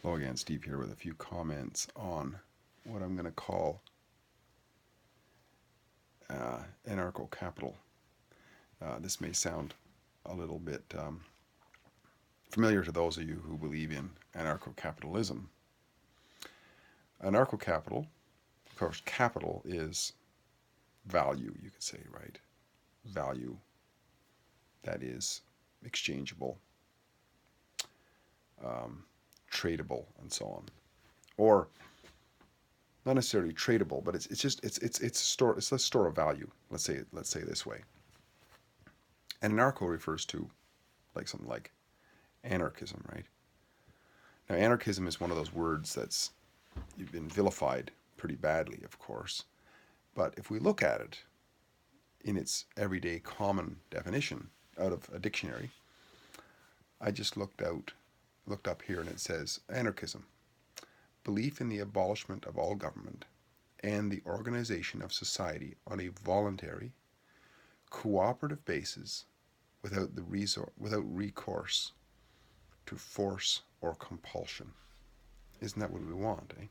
Hello again, Steve here with a few comments on what I'm going to call anarcho-capital. This may sound a little bit familiar to those of you who believe in anarcho-capitalism. Anarcho-capital, of course, capital is value, you could say, right? Value that is exchangeable, tradable, and so on. Or not necessarily tradable, but it's a store of value. Let's say it this way. And anarcho refers to like something like anarchism, right? Now, anarchism is one of those words that's been vilified pretty badly, of course. But if we look at it in its everyday common definition out of a dictionary, I just looked up here, and it says anarchism: belief in the abolishment of all government and the organization of society on a voluntary, cooperative basis without recourse to force or compulsion. Isn't that what we want, eh?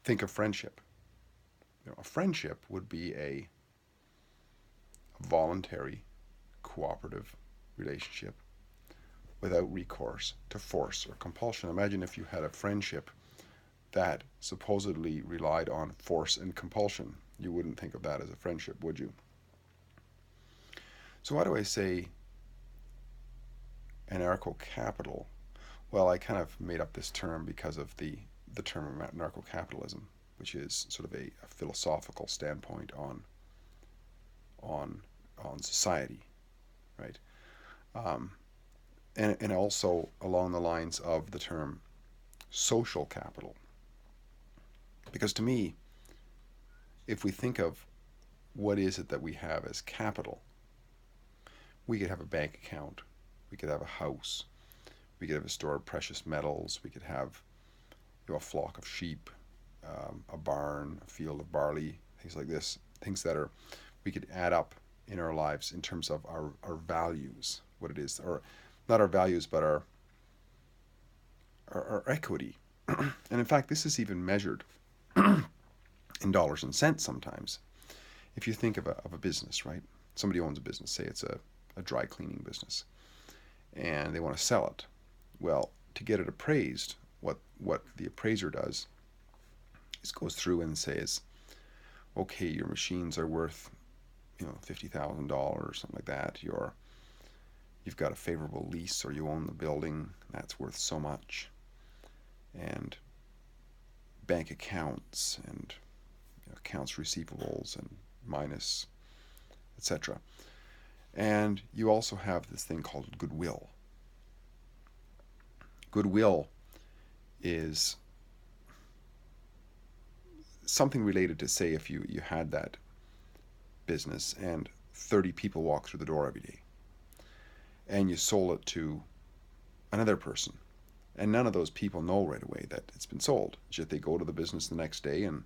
Think of friendship. A friendship would be a voluntary, cooperative relationship without recourse to force or compulsion. Imagine if you had a friendship that supposedly relied on force and compulsion. You wouldn't think of that as a friendship, would you? So why do I say anarcho-capital? Well, I kind of made up this term because of the term anarcho-capitalism, which is sort of a philosophical standpoint on society, right? And also along the lines of the term social capital. Because to me, if we think of what is it that we have as capital, we could have a bank account, we could have a house, we could have a store of precious metals, we could have a flock of sheep, a barn, a field of barley, things like this, things that we could add up in our lives in terms of our values, what it is, or not our values, but our equity. And in fact, this is even measured in dollars and cents sometimes. If you think of a business, right? Somebody owns a business, say it's a dry cleaning business, and they want to sell it. Well, to get it appraised, what the appraiser does is goes through and says, okay, your machines are worth $50,000 or something like that. You've got a favorable lease, or you own the building, that's worth so much, and bank accounts and accounts receivables and minus, etc. And you also have this thing called goodwill. Goodwill is something related to, say, if you had that business and 30 people walk through the door every day, and you sold it to another person, and none of those people know right away that it's been sold. Yet they go to the business the next day and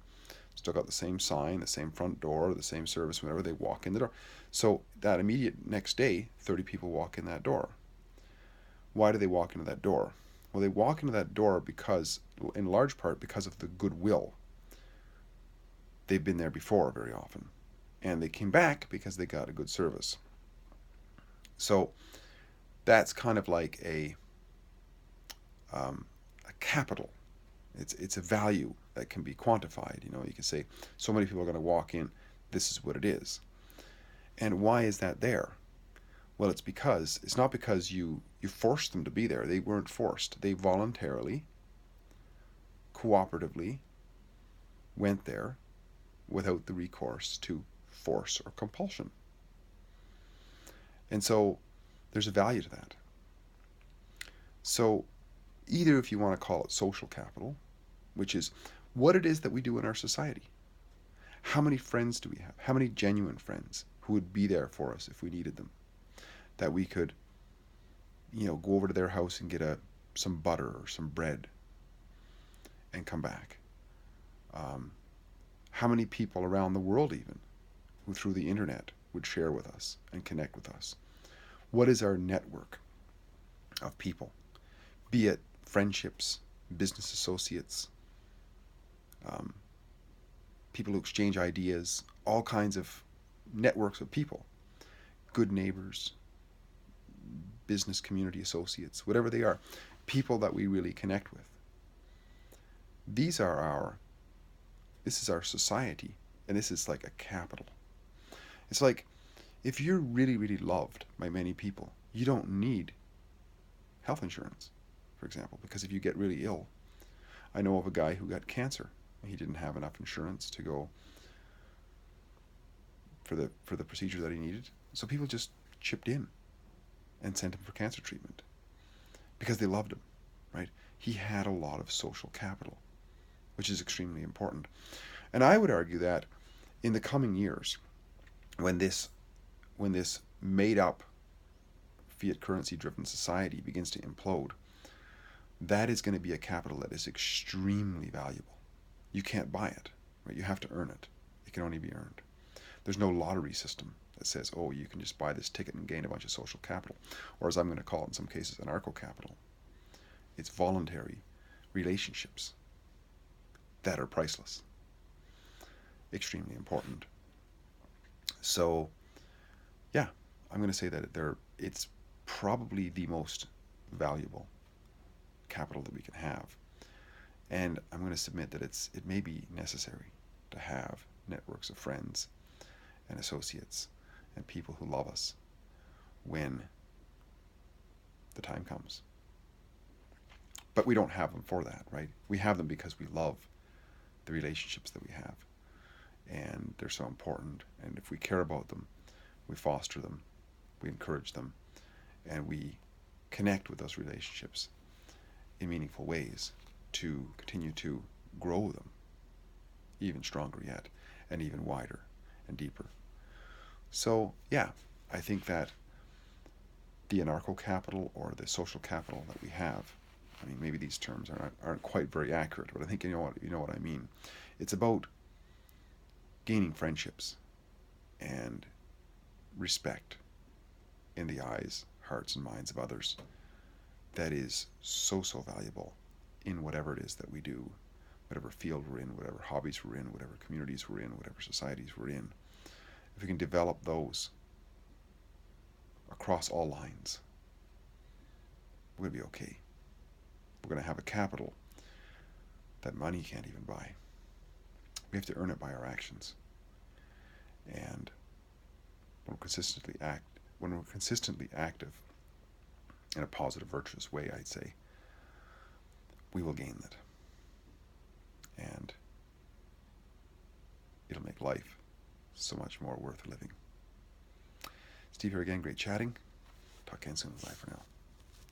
still got the same sign, the same front door, the same service whenever they walk in the door. So that immediate next day, 30 people walk in that door. Why do they walk into that door? Well, they walk into that door because, in large part, because of the goodwill. They've been there before very often, and they came back because they got a good service. So that's kind of like a capital. It's a value that can be quantified. You can say so many people are going to walk in. This is what it is. And why is that there? Well, it's not because you forced them to be there. They weren't forced. They voluntarily, cooperatively went there without the recourse to force or compulsion. And so there's a value to that. So either, if you want to call it social capital, which is what it is that we do in our society. How many friends do we have? How many genuine friends who would be there for us if we needed them? That we could, go over to their house and get some butter or some bread and come back. How many people around the world even who through the internet would share with us and connect with us? What is our network of people? Be it friendships, business associates, people who exchange ideas, all kinds of networks of people, good neighbors, business community associates, whatever they are, people that we really connect with. This is our society, and this is like a capital. It's like, if you're really, really loved by many people, you don't need health insurance, for example, because if you get really ill, I know of a guy who got cancer. He didn't have enough insurance to go for the procedure that he needed, so people just chipped in and sent him for cancer treatment because they loved him, right? He had a lot of social capital, which is extremely important. And I would argue that in the coming years, when this made up fiat currency driven society begins to implode, that is going to be a capital that is extremely valuable. You can't buy it, right? You have to earn it. It can only be earned. There's no lottery system that says, oh, you can just buy this ticket and gain a bunch of social capital, or as I'm going to call it in some cases, anarcho-capital. It's voluntary relationships that are priceless. Extremely important. So, yeah, I'm going to say that it's probably the most valuable capital that we can have. And I'm going to submit that it may be necessary to have networks of friends and associates and people who love us when the time comes. But we don't have them for that, right? We have them because we love the relationships that we have. And they're so important. And if we care about them, we foster them, we encourage them, and we connect with those relationships in meaningful ways to continue to grow them even stronger yet, and even wider and deeper. So, yeah, I think that the anarcho-capital or the social capital that we have, I mean, maybe these terms aren't quite very accurate, but I think you know what I mean. It's about gaining friendships and respect in the eyes, hearts, and minds of others. That is so valuable in whatever it is that we do, whatever field we're in, whatever hobbies we're in, whatever communities we're in, whatever societies we're in. If we can develop those across all lines, we're going to be okay. We're going to have a capital that money can't even buy. We have to earn it by our actions. And when we're consistently active in a positive, virtuous way, I'd say, we will gain that. And it'll make life so much more worth living. Steve here again, great chatting. Talk again soon. Bye for now.